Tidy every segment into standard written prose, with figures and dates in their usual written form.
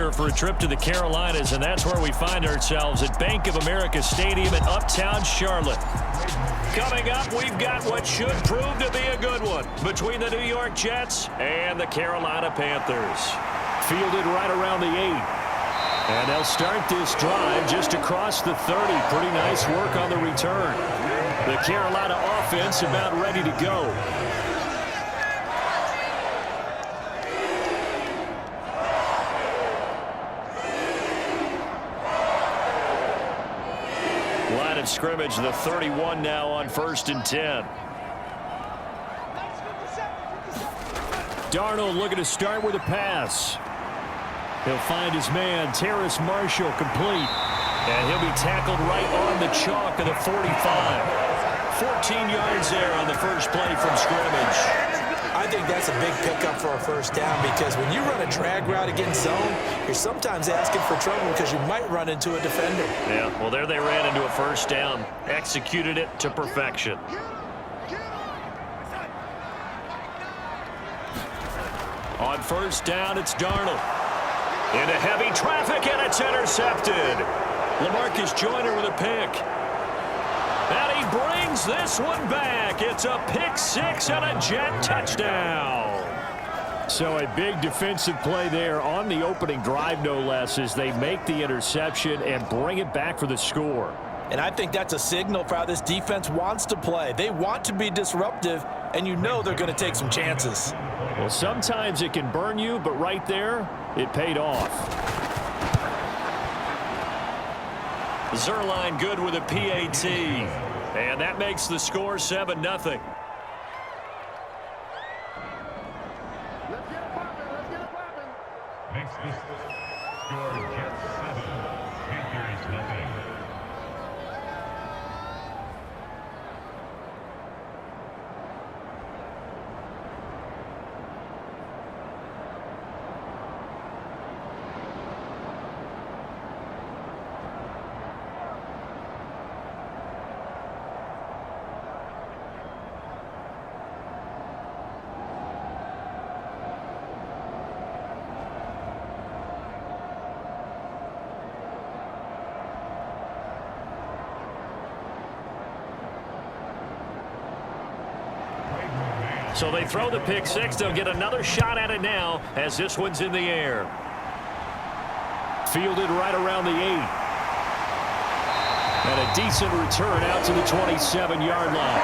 departure for a trip to the Carolinas, and that's where we find ourselves at Bank of America Stadium in Uptown Charlotte. Coming up, we've got what should prove to be a good one between the New York Jets and the Carolina Panthers. Fielded right around the 8. And they'll start this drive just across the 30. Pretty nice work on the return. The Carolina offense about ready to go. Line of scrimmage, the 31 now on 1st and 10. Darnold looking to start with a pass. He'll find his man, Terrace Marshall, complete. And he'll be tackled right on the chalk of the 45. 14 yards there on the first play from scrimmage. I think that's a big pickup for a first down because when you run a drag route against zone, you're sometimes asking for trouble because you might run into a defender. Yeah, well, there they ran into a first down. Executed it to perfection. On first down, it's Darnold. Into heavy traffic, and it's intercepted. LaMarcus Joyner with a pick. And he brings this one back. It's a pick six and a Jet touchdown. So a big defensive play there on the opening drive, no less, as they make the interception and bring it back for the score. And I think that's a signal for how this defense wants to play. They want to be disruptive, and you know they're going to take some chances. Well, sometimes it can burn you, but right there, it paid off. Zerline good with a PAT. And that makes the score 7-0. Let's get it poppin'. Let's get it poppin'. Makes the score Jets 7, Panthers nothing. So they throw the pick six. They'll get another shot at it now as this one's in the air. Fielded right around the 8. And a decent return out to the 27-yard line.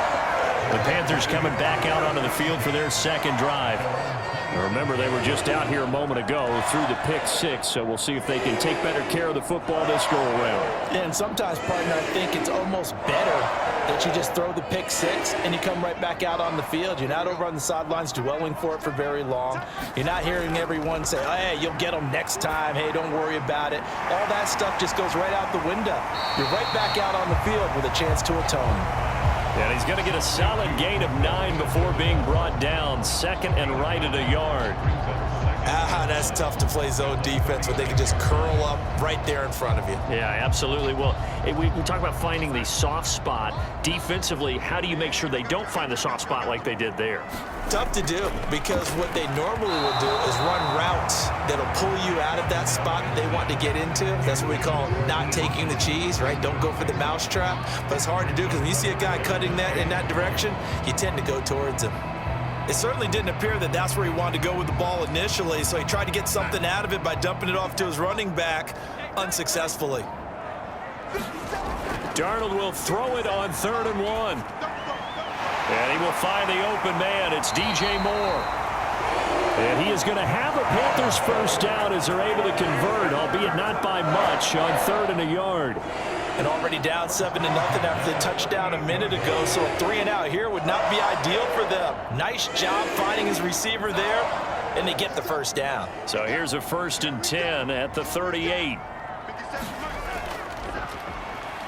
The Panthers coming back out onto the field for their second drive. Now remember, they were just out here a moment ago through the pick six, so we'll see if they can take better care of the football this go-around. And sometimes, partner, I think it's almost better that you just throw the pick six and you come right back out on the field. You're not over on the sidelines dwelling for it for very long. You're not hearing everyone say, oh, hey, you'll get them next time. Hey, don't worry about it. All that stuff just goes right out the window. You're right back out on the field with a chance to atone. And he's going to get a solid gain of 9 before being brought down. Second and right at a yard. That's tough to play zone defense when they can just curl up right there in front of you. Yeah, absolutely. Well, we talk about finding the soft spot. Defensively, how do you make sure they don't find the soft spot like they did there? Tough to do because what they normally will do is run routes that'll pull you out of that spot that they want to get into. That's what we call not taking the cheese, right? Don't go for the mousetrap. But it's hard to do because when you see a guy cutting that in that direction, you tend to go towards him. It certainly didn't appear that that's where he wanted to go with the ball initially, so he tried to get something out of it by dumping it off to his running back unsuccessfully. Darnold will throw it on 3rd and 1. And he will find the open man. It's DJ Moore. And he is going to have a Panthers first down as they're able to convert, albeit not by much, on 3rd and a yard. And already down 7-0 after the touchdown a minute ago, so a 3 and out here would not be ideal for them. Nice job finding his receiver there, and they get the first down. So here's a 1st and 10 at the 38.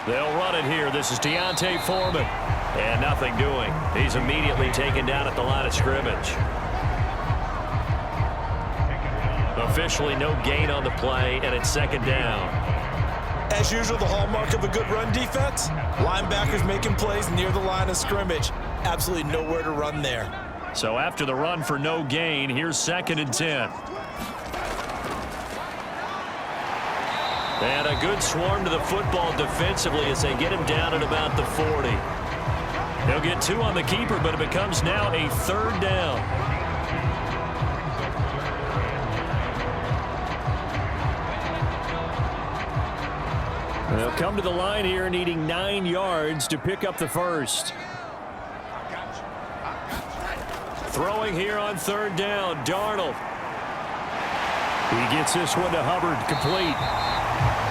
They'll run it here. This is Deontay Foreman. And nothing doing. He's immediately taken down at the line of scrimmage. Officially no gain on the play, and it's 2nd down. As usual, the hallmark of a good run defense, linebackers making plays near the line of scrimmage. Absolutely nowhere to run there. So after the run for no gain, here's 2nd and 10. And a good swarm to the football defensively as they get him down at about the 40. They'll get 2 on the keeper, but it becomes now a 3rd down. They'll come to the line here needing 9 yards to pick up the first. Throwing here on 3rd down, Darnold. He gets this one to Hubbard, complete.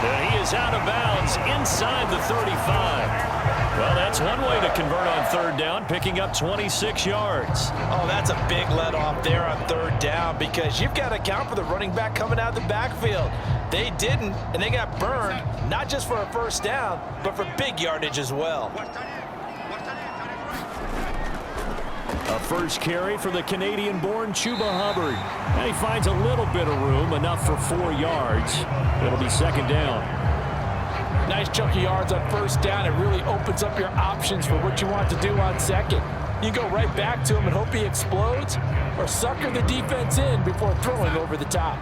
And he is out of bounds inside the 35. Well, that's one way to convert on 3rd down, picking up 26 yards. Oh, that's a big let off there on 3rd down because you've got to account for the running back coming out of the backfield. They didn't, and they got burned, not just for a 1st down, but for big yardage as well. A first carry for the Canadian-born Chuba Hubbard. And he finds a little bit of room, enough for 4 yards. It'll be 2nd down. Nice chunk of yards on 1st down. It really opens up your options for what you want to do on 2nd. You go right back to him and hope he explodes, or sucker the defense in before throwing over the top.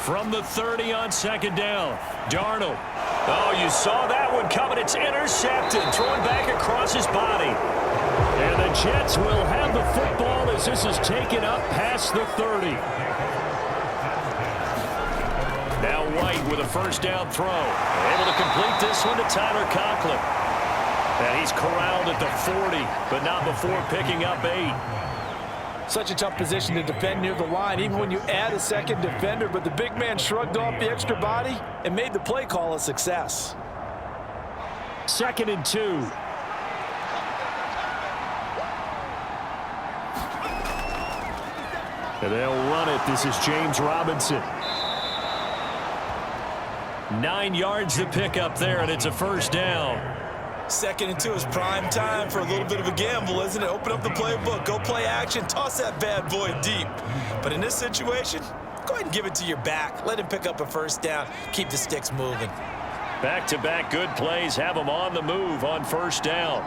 From the 30 on 2nd down, Darnold. Oh, you saw that one coming. It's intercepted, thrown back across his body. And the Jets will have the football as this is taken up past the 30. Now White with a 1st down throw. Able to complete this one to Tyler Conklin. And he's corralled at the 40, but not before picking up 8. Such a tough position to defend near the line, even when you add a 2nd defender, but the big man shrugged off the extra body and made the play call a success. 2nd and 2. And they'll run it. This is James Robinson. 9 yards to pick up there, and it's a 1st down. 2nd and 2 is prime time for a little bit of a gamble, isn't it? Open up the playbook, go play action, toss that bad boy deep. But in this situation, go ahead and give it to your back. Let him pick up a 1st down. Keep the sticks moving. Back-to-back good plays have him on the move on 1st down.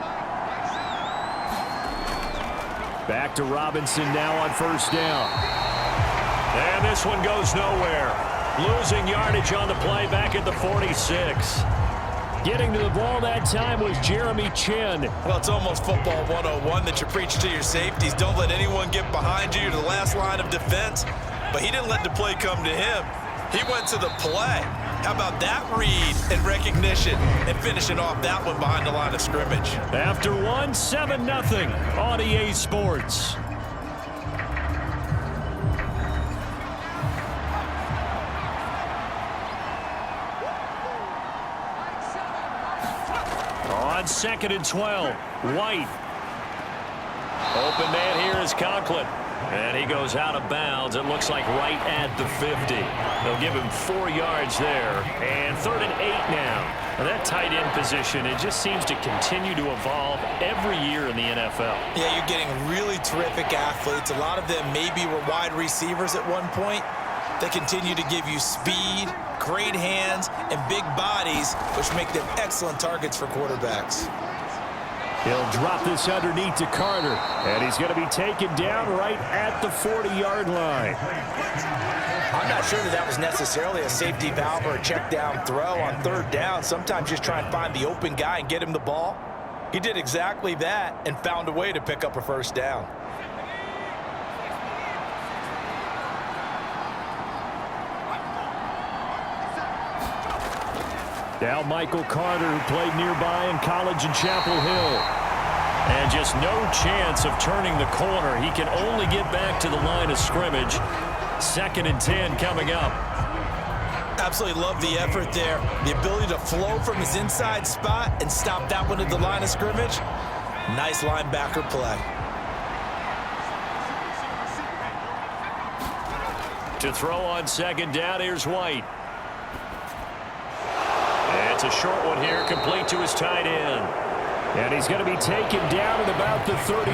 Back to Robinson now on 1st down. And this one goes nowhere. Losing yardage on the play back at the 46. Getting to the ball that time was Jeremy Chin. Well, it's almost football 101 that you preach to your safeties. Don't let anyone get behind you to the last line of defense. But he didn't let the play come to him. He went to the play. How about that read and recognition and finishing off that one behind the line of scrimmage? After 7-0 on EA Sports. On 2nd and 12, White. Open man here is Conklin. And he goes out of bounds. It looks like right at the 50. They'll give him 4 yards there. And 3rd and 8 now. And that tight end position, it just seems to continue to evolve every year in the NFL. Yeah, you're getting really terrific athletes. A lot of them maybe were wide receivers at one point. They continue to give you speed, great hands, and big bodies, which make them excellent targets for quarterbacks. He'll drop this underneath to Carter, and he's going to be taken down right at the 40-yard line. I'm not sure that was necessarily a safety valve or a check down throw on 3rd down. Sometimes just try and find the open guy and get him the ball. He did exactly that and found a way to pick up a 1st down. Now Michael Carter, who played nearby in college in Chapel Hill. And just no chance of turning the corner. He can only get back to the line of scrimmage. 2nd and 10 coming up. Absolutely love the effort there. The ability to flow from his inside spot and stop that one at the line of scrimmage. Nice linebacker play. To throw on 2nd down, here's White. It's a short one here, complete to his tight end. And he's going to be taken down at about the 33.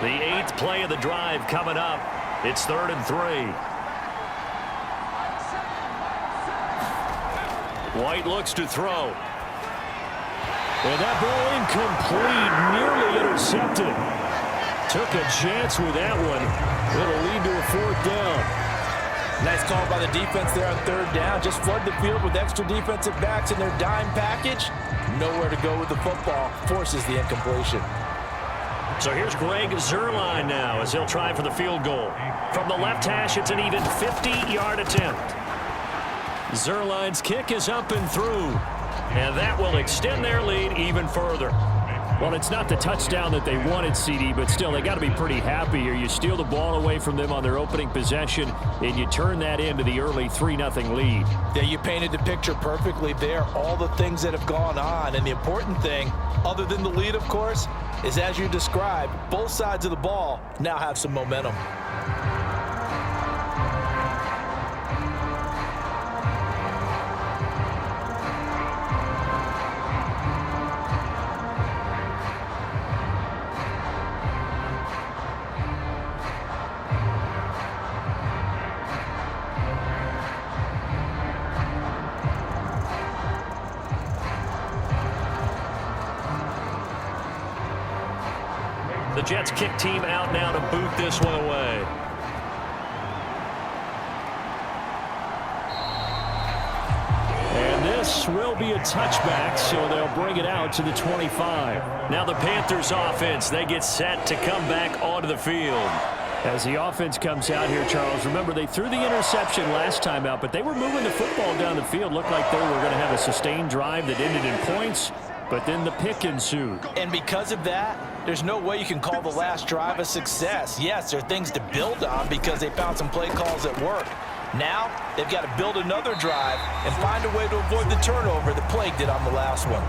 The 8th play of the drive coming up. It's 3rd and 3. White looks to throw. And that ball incomplete, nearly intercepted. Took a chance with that one. It'll lead to a 4th down. Nice call by the defense there on 3rd down. Just flood the field with extra defensive backs in their dime package. Nowhere to go with the football. Forces the incompletion. So here's Greg Zuerlein now as he'll try for the field goal. From the left hash, it's an even 50-yard attempt. Zuerlein's kick is up and through. And that will extend their lead even further. Well, it's not the touchdown that they wanted, CD, but still, they got to be pretty happy here. You steal the ball away from them on their opening possession, and you turn that into the early 3-0 lead. Yeah, you painted the picture perfectly there. All the things that have gone on, and the important thing, other than the lead, of course, is as you described, both sides of the ball now have some momentum. The Jets kick team out now to boot this one away. And this will be a touchback, so they'll bring it out to the 25. Now the Panthers offense, they get set to come back onto the field. As the offense comes out here, Charles, remember they threw the interception last time out, but they were moving the football down the field. Looked like they were going to have a sustained drive that ended in points, but then the pick ensued. And because of that, there's no way you can call the last drive a success. Yes, there are things to build on because they found some play calls that work. Now, they've got to build another drive and find a way to avoid the turnover that Plague did on the last one.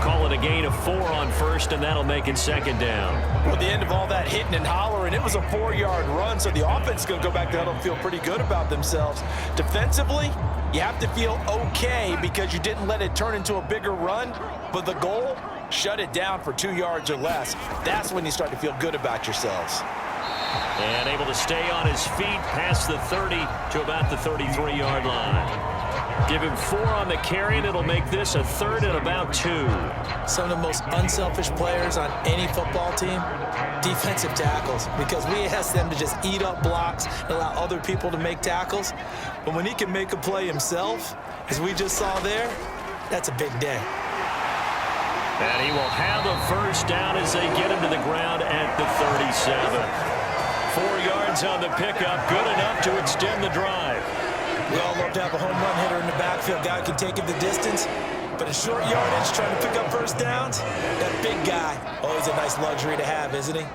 Call it a gain of 4 on first, and that'll make it 2nd down. Well, at the end of all that hitting and hollering, it was a 4-yard run, so the offense is going to go back to huddle and feel pretty good about themselves. Defensively, you have to feel okay because you didn't let it turn into a bigger run, but the goal, shut it down for 2 yards or less. That's when you start to feel good about yourselves. And able to stay on his feet past the 30 to about the 33-yard line. Give him 4 on the carry, and it'll make this a 3rd and about 2. Some of the most unselfish players on any football team, defensive tackles, because we ask them to just eat up blocks and allow other people to make tackles. But when he can make a play himself, as we just saw there, that's a big day. And he will have a 1st down as they get him to the ground at the 37. 4 yards on the pickup, good enough to extend the drive. We all love to have a home run hitter in the backfield, guy who can take it the distance. But in short yardage, trying to pick up 1st downs, that big guy, always a nice luxury to have, isn't he?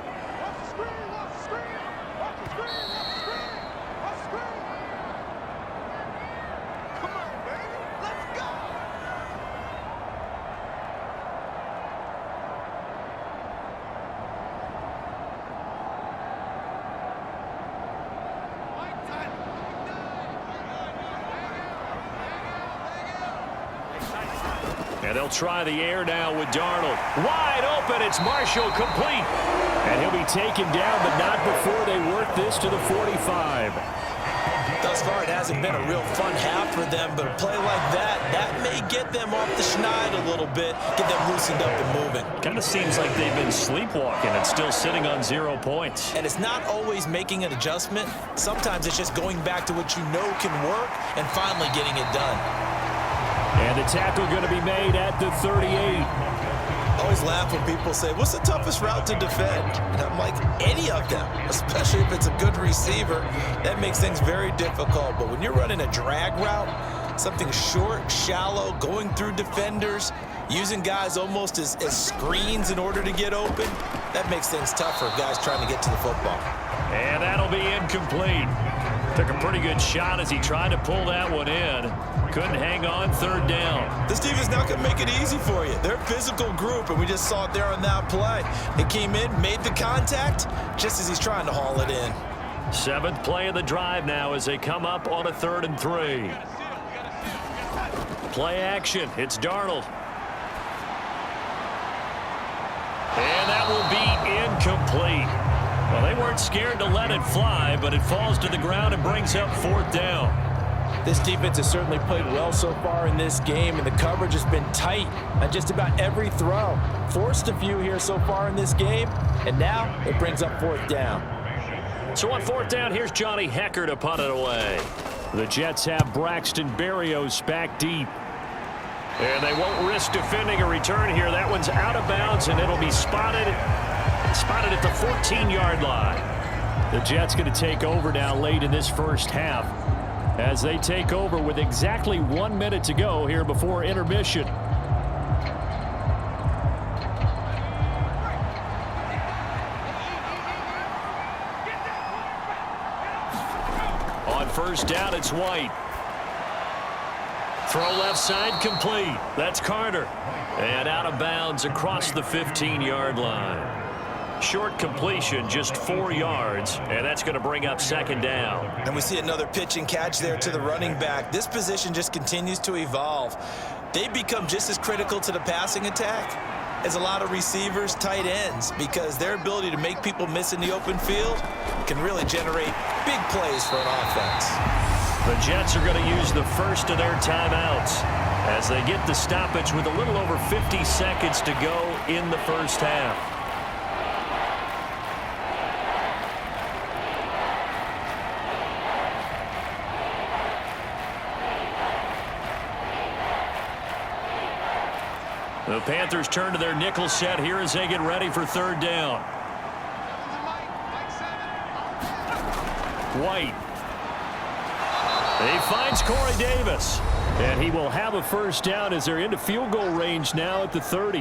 And they'll try the air now with Darnold. Wide open, it's Marshall, complete. And he'll be taken down, but not before they work this to the 45. Thus far, it hasn't been a real fun half for them, but a play like that may get them off the schneid a little bit, get them loosened up and moving. Kind of seems like they've been sleepwalking and still sitting on 0 points. And it's not always making an adjustment. Sometimes it's just going back to what you know can work and finally getting it done. And the tackle going to be made at the 38. I always laugh when people say, what's the toughest route to defend? And I'm like, any of them, especially if it's a good receiver. That makes things very difficult. But when you're running a drag route, something short, shallow, going through defenders, using guys almost as screens in order to get open, that makes things tough for guys trying to get to the football. And that'll be incomplete. Took a pretty good shot as he tried to pull that one in. Couldn't hang on, 3rd down. This team is not going to make it easy for you. They're a physical group, and we just saw it there on that play. They came in, made the contact, just as he's trying to haul it in. 7th play of the drive now as they come up on a 3rd and 3. Play action. It's Darnold. And that will be incomplete. Well, they weren't scared to let it fly, but it falls to the ground and brings up 4th down. This defense has certainly played well so far in this game, and the coverage has been tight on just about every throw. Forced a few here so far in this game, and now it brings up fourth down. So on fourth down, here's Johnny Hecker to punt it away. The Jets have Braxton Berrios back deep. And they won't risk defending a return here. That one's out of bounds, and it'll be spotted at the 14-yard line. The Jets going to take over now late in this first half as they take over with exactly 1 minute to go here before intermission. On first down, it's White. Throw left side complete. That's Carter. And out of bounds across the 15-yard line. Short completion, just 4 yards, and that's going to bring up second down. And we see another pitch and catch there to the running back. This position just continues to evolve. They become just as critical to the passing attack as a lot of receivers, tight ends, because their ability to make people miss in the open field can really generate big plays for an offense. The Jets are going to use the first of their timeouts as they get the stoppage with a little over 50 seconds to go in the first half. The Panthers turn to their nickel set here as they get ready for third down. White. He finds Corey Davis. And he will have a first down as they're into field goal range now at the 30.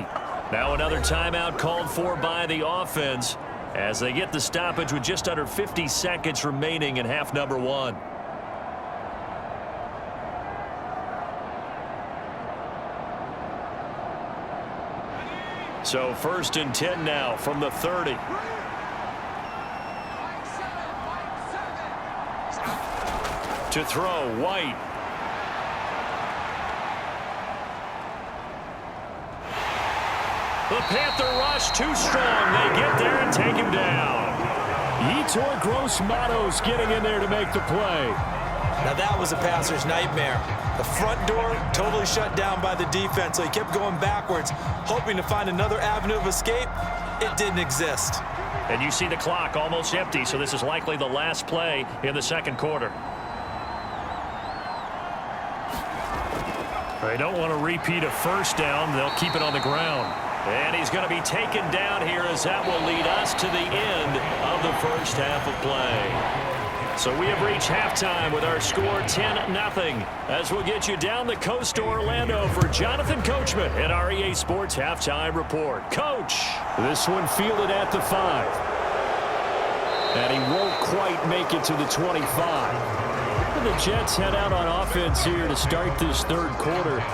Now another timeout called for by the offense as they get the stoppage with just under 50 seconds remaining in half number one. So first and 10 now from the 30. To throw, White. The Panther rush too strong. They get there and take him down. Yetur Gross-Matos getting in there to make the play. Now that was a passer's nightmare. The front door totally shut down by the defense, so he kept going backwards, hoping to find another avenue of escape. It didn't exist. And you see the clock almost empty, so this is likely the last play in the second quarter. They don't want to repeat a first down. They'll keep it on the ground. And he's going to be taken down here as that will lead us to the end of the first half of play. So we have reached halftime with our score 10-0 as we'll get you down the coast to Orlando for Jonathan Coachman at our EA Sports Halftime Report. Coach, this one fielded at the 5. And he won't quite make it to the 25. The Jets head out on offense here to start this third quarter.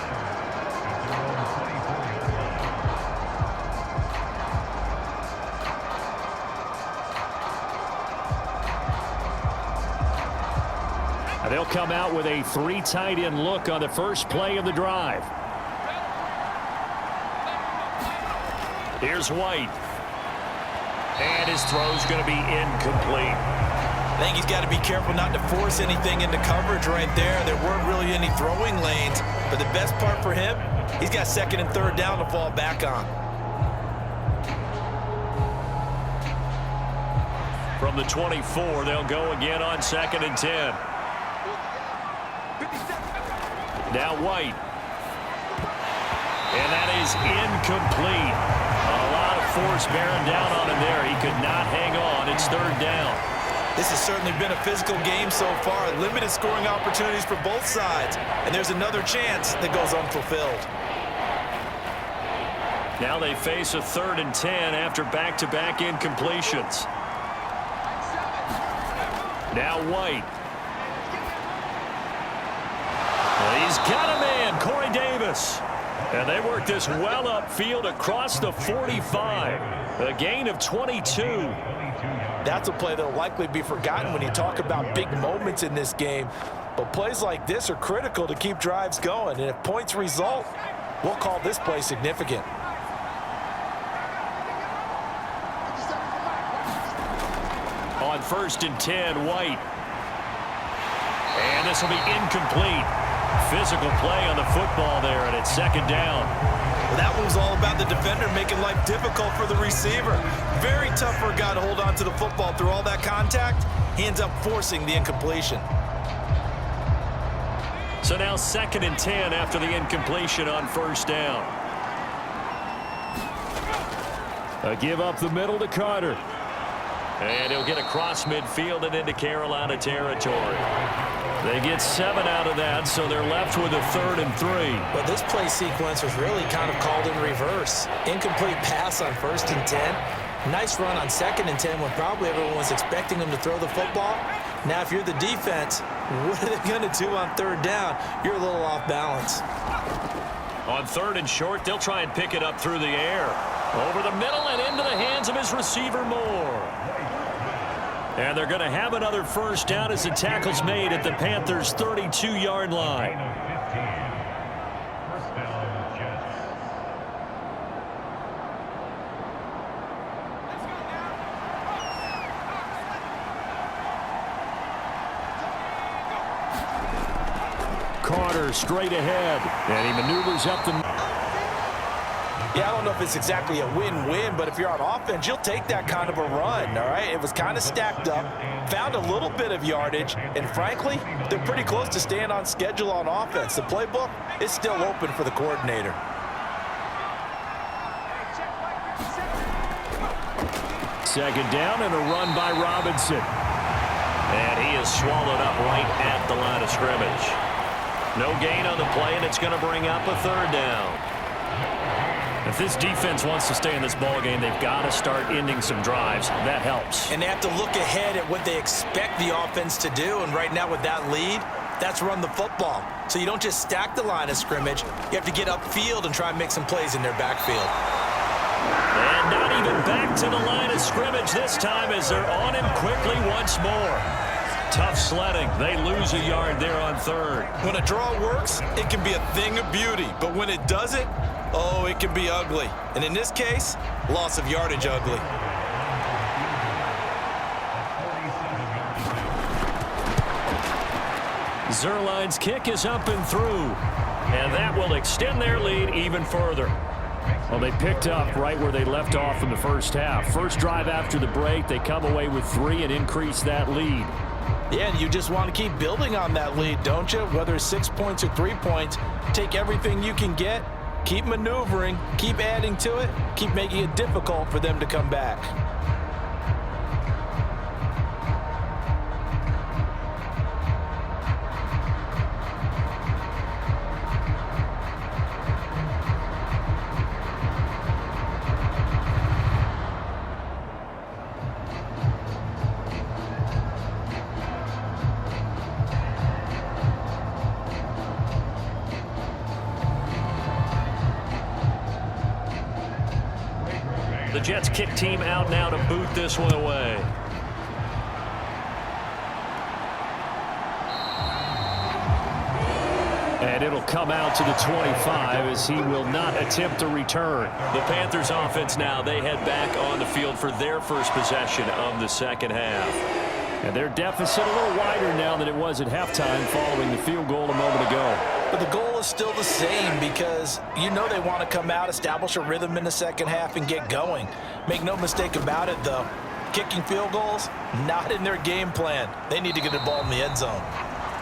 They'll come out with a 3 tight end look on the first play of the drive. Here's White. And his throw's going to be incomplete. I think he's got to be careful not to force anything into coverage right there. There weren't really any throwing lanes, but the best part for him, he's got second and third down to fall back on. From the 24, they'll go again on second and 10. Now White. And that is incomplete. A lot of force bearing down on him there. He could not hang on. It's third down. This has certainly been a physical game so far. Limited scoring opportunities for both sides. And there's another chance that goes unfulfilled. Now they face a third and 10 after back-to-back incompletions. Now White. He's got a man, Corey Davis. And they work this well upfield across the 45. A gain of 22. That's a play that will likely be forgotten when you talk about big moments in this game. But plays like this are critical to keep drives going. And if points result, we'll call this play significant. On first and 10, White. And this will be incomplete. Physical play on the football there, and it's second down. Well, that one was all about the defender making life difficult for the receiver. Very tough for a guy to hold on to the football through all that contact. He ends up forcing the incompletion. So now 2nd and 10 after the incompletion on first down. A give up the middle to Carter. And he'll get across midfield and into Carolina territory. They get 7 out of that, so they're left with a 3rd and 3. But this play sequence was really kind of called in reverse. Incomplete pass on 1st and 10. Nice run on 2nd and 10 when probably everyone was expecting him to throw the football. Now, if you're the defense, what are they going to do on 3rd down? You're a little off balance. On 3rd and short, they'll try and pick it up through the air. Over the middle and into the hands of his receiver, Moore. And they're going to have another first down as the tackle's made at the Panthers' 32-yard line. First down, Jets. Carter straight ahead, and he maneuvers up the... Yeah, I don't know if it's exactly a win-win, but if you're on offense, you'll take that kind of a run, all right? It was kind of stacked up, found a little bit of yardage, and frankly, they're pretty close to staying on schedule on offense. The playbook is still open for the coordinator. Second down and a run by Robinson. And he is swallowed up right at the line of scrimmage. No gain on the play, and it's going to bring up a 3rd down. If this defense wants to stay in this ballgame, they've got to start ending some drives. That helps. And they have to look ahead at what they expect the offense to do. And right now with that lead, that's run the football. So you don't just stack the line of scrimmage. You have to get upfield and try and make some plays in their backfield. And not even back to the line of scrimmage this time as they're on him quickly once more. Tough sledding. They lose a yard there on 3rd. When a draw works, it can be a thing of beauty. But when it doesn't, oh, it can be ugly. And in this case, loss of yardage ugly. Zerline's kick is up and through. And that will extend their lead even further. Well, they picked up right where they left off in the first half. First drive after the break, they come away with 3 and increase that lead. Yeah, and you just want to keep building on that lead, don't you? Whether it's 6 points or 3 points, take everything you can get, keep maneuvering, keep adding to it, keep making it difficult for them to come back. The Jets kick team out now to boot this one away. And it'll come out to the 25 as he will not attempt to return. The Panthers offense now, they head back on the field for their first possession of the second half. And their deficit a little wider now than it was at halftime following the field goal a moment ago. But the goal is still the same because you know they want to come out, establish a rhythm in the second half, and get going. Make no mistake about it, though. Kicking field goals, not in their game plan. They need to get the ball in the end zone.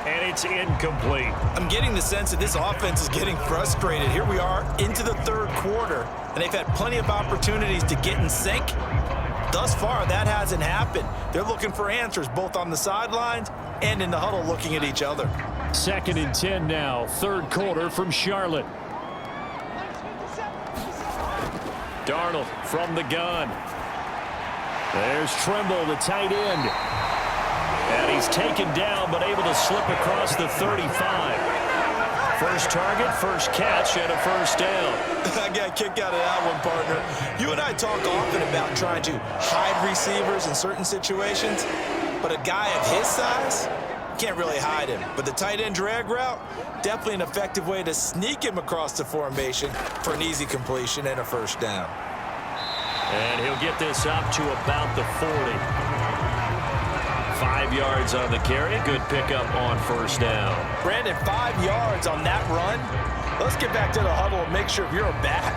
And it's incomplete. I'm getting the sense that this offense is getting frustrated. Here we are into the 3rd quarter, and they've had plenty of opportunities to get in sync. Thus far, that hasn't happened. They're looking for answers both on the sidelines and in the huddle looking at each other. 2nd and 10 now, 3rd quarter from Charlotte. Darnold from the gun. There's Trimble, the tight end. And he's taken down, but able to slip across the 35. First target, first catch, and a first down. I got a kick out of that one, partner. You and I talk often about trying to hide receivers in certain situations, but a guy of his size can't really hide him. But the tight end drag route, definitely an effective way to sneak him across the formation for an easy completion and a first down. And he'll get this up to about the 40. 5 5 yards on the carry. Good pickup on first down. Brandon, 5 yards on that run. Let's get back to the huddle and make sure if you're a back,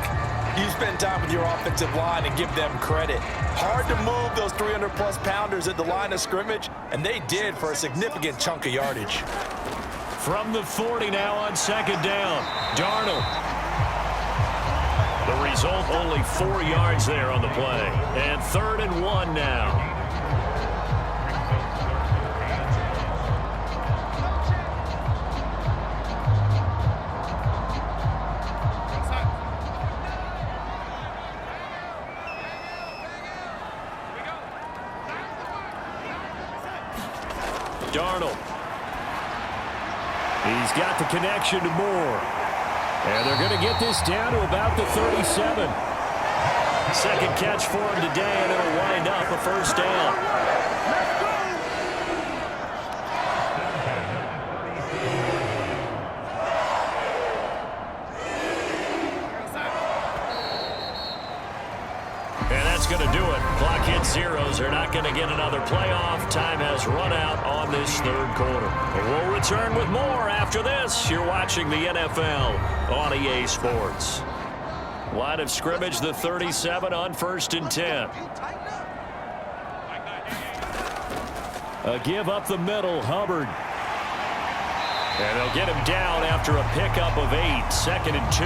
you spend time with your offensive line and give them credit. Hard to move those 300-plus pounders at the line of scrimmage, and they did for a significant chunk of yardage. From the 40 now on second down, Darnold. The result, only 4 yards there on the play. And 3rd and 1 now. Darnold. He's got the connection to Moore. And they're going to get this down to about the 37. Second catch for him today, and it'll wind up a first down. And that's going to do it. Clock hits zeros. They're not going to get another playoff. Time has run out on this 3rd quarter. We'll return with more after this. You're watching the NFL on EA Sports. Line of scrimmage, the 37 on 1st and 10. A give up the middle, Hubbard. And they'll get him down after a pickup of 8. 2nd and 2.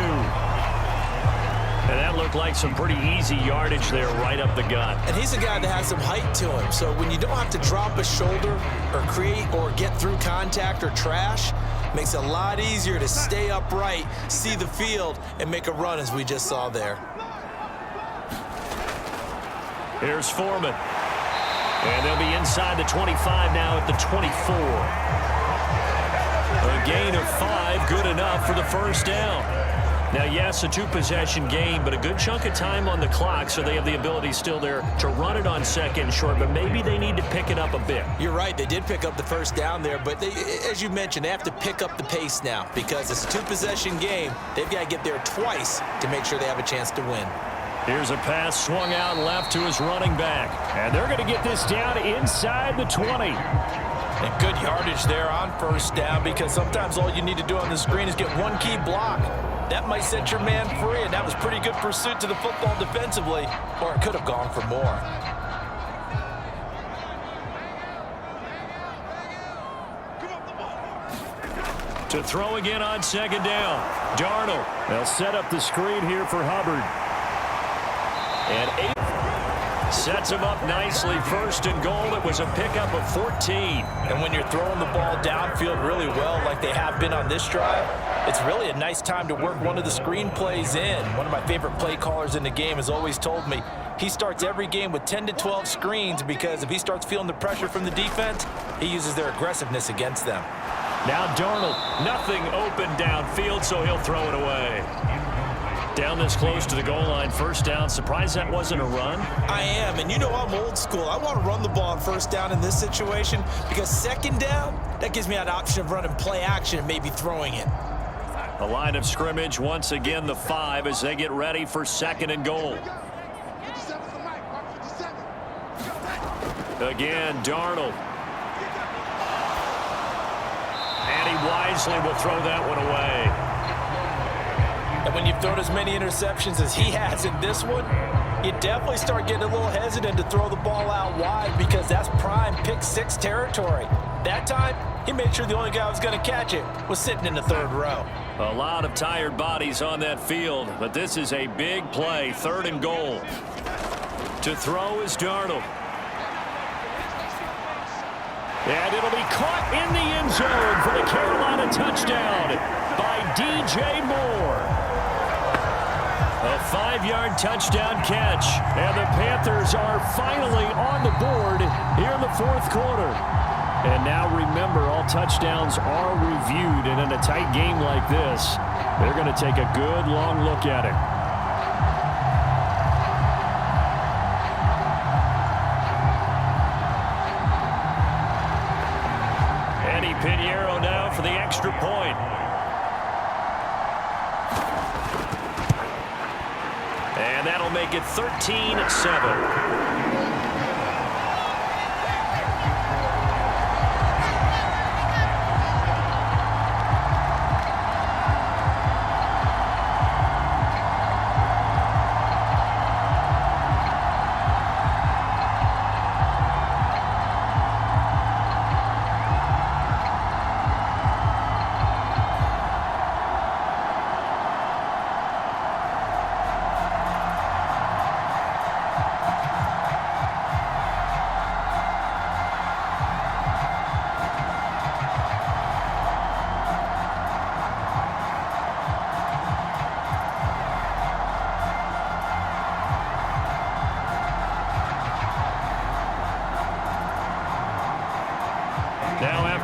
And that looked like some pretty easy yardage there right up the gut. And he's a guy that has some height to him. So when you don't have to drop a shoulder or create or get through contact or trash, makes it a lot easier to stay upright, see the field, and make a run as we just saw there. Here's Foreman. And they'll be inside the 25 now at the 24. A gain of 5, good enough for the first down. Now, yes, a 2-possession game, but a good chunk of time on the clock, so they have the ability still there to run it on 2nd and short, but maybe they need to pick it up a bit. You're right. They did pick up the first down there, but they, as you mentioned, they have to pick up the pace now because it's a 2-possession game. They've got to get there twice to make sure they have a chance to win. Here's a pass swung out left to his running back, and they're going to get this down inside the 20. And good yardage there on first down because sometimes all you need to do on the screen is get one key block. That might set your man free, and that was pretty good pursuit to the football defensively, or it could have gone for more. To throw again on second down, Darnold. They'll set up the screen here for Hubbard. And 8 sets him up nicely. 1st and goal. It was a pickup of 14. And when you're throwing the ball downfield really well like they have been on this drive, it's really a nice time to work one of the screen plays in. One of my favorite play callers in the game has always told me he starts every game with 10 to 12 screens because if he starts feeling the pressure from the defense, he uses their aggressiveness against them. Now Darnold, nothing open downfield, so he'll throw it away. Down this close to the goal line, first down. Surprised that wasn't a run? I am, and you know I'm old school. I want to run the ball on first down in this situation because second down, that gives me an option of running play action and maybe throwing it. A line of scrimmage, once again the 5 as they get ready for 2nd and goal. Again, Darnold. And he wisely will throw that one away. And when you've thrown as many interceptions as he has in this one, you definitely start getting a little hesitant to throw the ball out wide because that's prime pick 6 territory. That time, he made sure the only guy who was going to catch it was sitting in the 3rd row. A lot of tired bodies on that field, but this is a big play, 3rd and goal. To throw is Darnold. And it'll be caught in the end zone for the Carolina touchdown by DJ Moore. A 5-yard touchdown catch, and the Panthers are finally on the board here in the 4th quarter. And now remember, all touchdowns are reviewed, and in a tight game like this, they're going to take a good long look at it. Eddie Pinheiro now for the extra point. And that'll make it 13-7.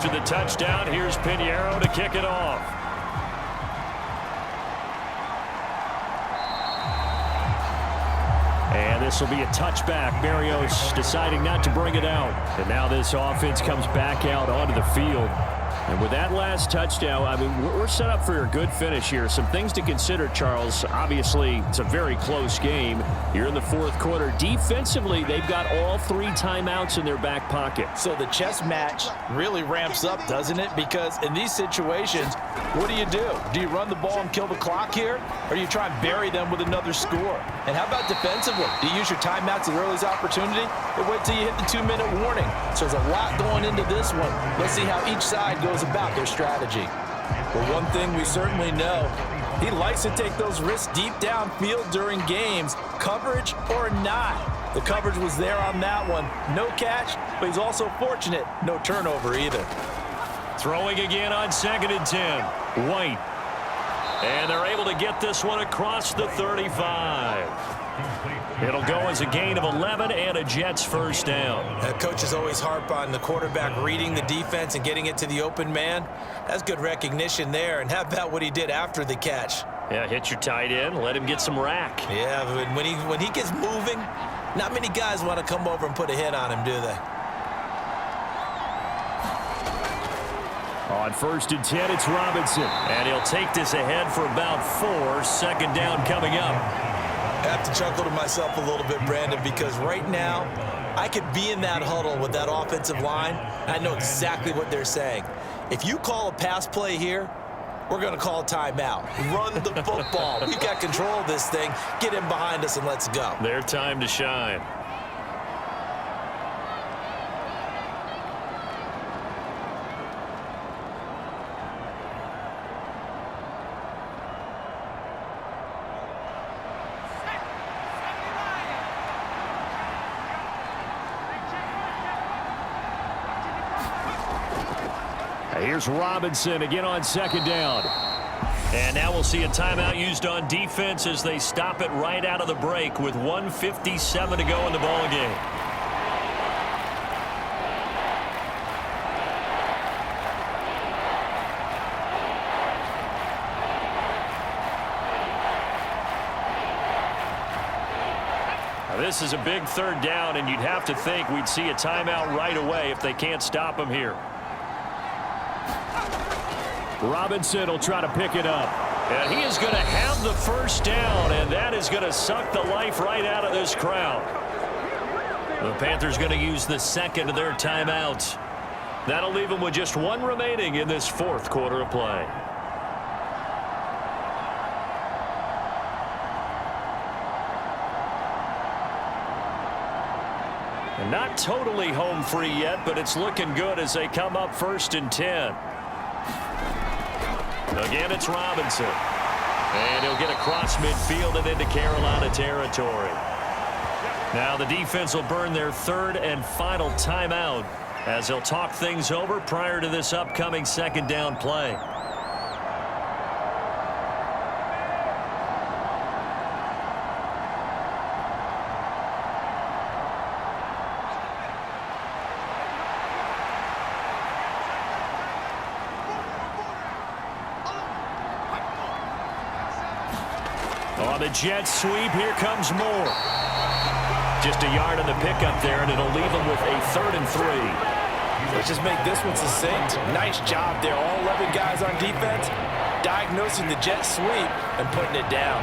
after the touchdown. Here's Pinheiro to kick it off. And this will be a touchback. Barrios deciding not to bring it out. And now this offense comes back out onto the field. And with that last touchdown, I mean, we're set up for a good finish here. Some things to consider, Charles. Obviously, it's a very close game. You're in the fourth quarter. Defensively, they've got all 3 timeouts in their back pocket. So the chess match really ramps up, doesn't it? Because in these situations, what do? Do you run the ball and kill the clock here? Or do you try and bury them with another score? And how about defensively? Do you use your timeouts at the earliest opportunity? Or wait till you hit the 2-minute warning? So there's a lot going into this one. Let's see how each side goes about their strategy. Well, one thing we certainly know, he likes to take those risks deep downfield during games, coverage or not. The coverage was there on that one. No catch, but he's also fortunate. No turnover either. Throwing again on 2nd and 10. White. And they're able to get this one across the 35. It'll go as a gain of 11 and a Jets first down. Coaches always harp on the quarterback reading the defense and getting it to the open man. That's good recognition there. And how about what he did after the catch? Yeah, hit your tight end, let him get some rack. Yeah, but when he gets moving, not many guys want to come over and put a hit on him, do they? On 1st and 10, it's Robinson. And he'll take this ahead for about 4. 2nd down coming up. I have to chuckle to myself a little bit, Brandon, because right now I could be in that huddle with that offensive line. I know exactly what they're saying. If you call a pass play here, we're going to call a timeout. Run the football. We've got control of this thing. Get in behind us and let's go. Their time to shine. Here's Robinson again on 2nd down. And now we'll see a timeout used on defense as they stop it right out of the break with 1:57 to go in the ball game. Now this is a big 3rd down, and you'd have to think we'd see a timeout right away if they can't stop him here. Robinson will try to pick it up. And he is going to have the first down, and that is going to suck the life right out of this crowd. The Panthers going to use the 2nd of their timeouts. That'll leave them with just 1 remaining in this 4th quarter of play. And not totally home free yet, but it's looking good as they come up 1st and 10. Again, it's Robinson. And he'll get across midfield and into Carolina territory. Now the defense will burn their 3rd and final timeout as they'll talk things over prior to this upcoming 2nd down play. On the jet sweep, here comes Moore. Just a yard on the pickup there, and it'll leave them with a 3rd and 3. Let's just make this one succinct. Nice job there. All 11 guys on defense diagnosing the jet sweep and putting it down.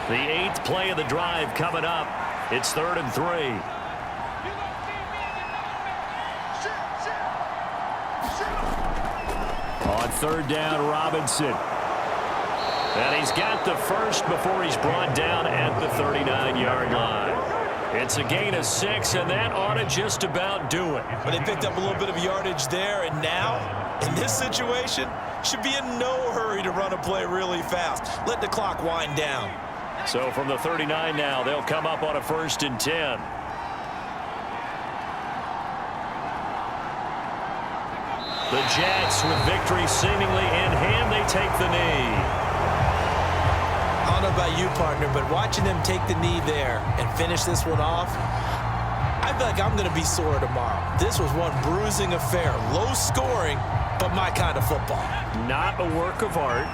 The 8th play of the drive coming up. It's 3rd and 3. On 3rd down, Robinson. And he's got the first before he's brought down at the 39-yard line. It's a gain of 6, and that ought to just about do it. But they picked up a little bit of yardage there, and now, in this situation, should be in no hurry to run a play really fast. Let the clock wind down. So from the 39 now, they'll come up on a 1st and 10. The Jets, with victory seemingly in hand, they take the knee. I don't know about you, partner, but watching them take the knee there and finish this one off, I feel like I'm going to be sore tomorrow. This was one bruising affair. Low scoring, but my kind of football. Not a work of art,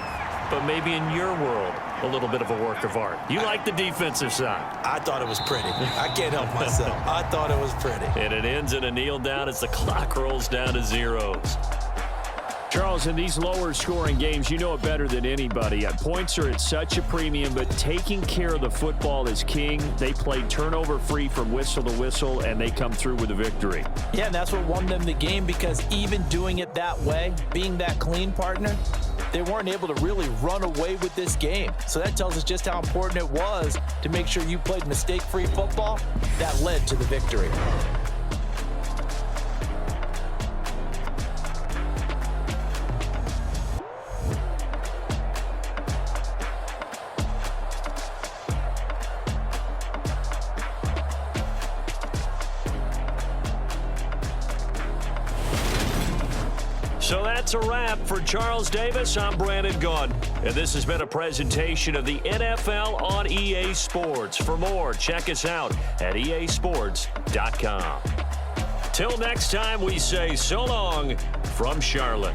but maybe in your world, a little bit of a work of art. You like the defensive side. I thought it was pretty. I can't help myself. I thought it was pretty. And it ends in a kneel down as the clock rolls down to zeros. Charles, in these lower scoring games, you know it better than anybody. Points are at such a premium, but taking care of the football is king. They played turnover free from whistle to whistle, and they come through with a victory. Yeah, and that's what won them the game, because even doing it that way, being that clean partner, they weren't able to really run away with this game. So that tells us just how important it was to make sure you played mistake-free football. That led to the victory. So that's a wrap for Charles Davis. I'm Brandon Gunn, and this has been a presentation of the NFL on EA Sports. For more, check us out at easports.com. Till next time, we say so long from Charlotte.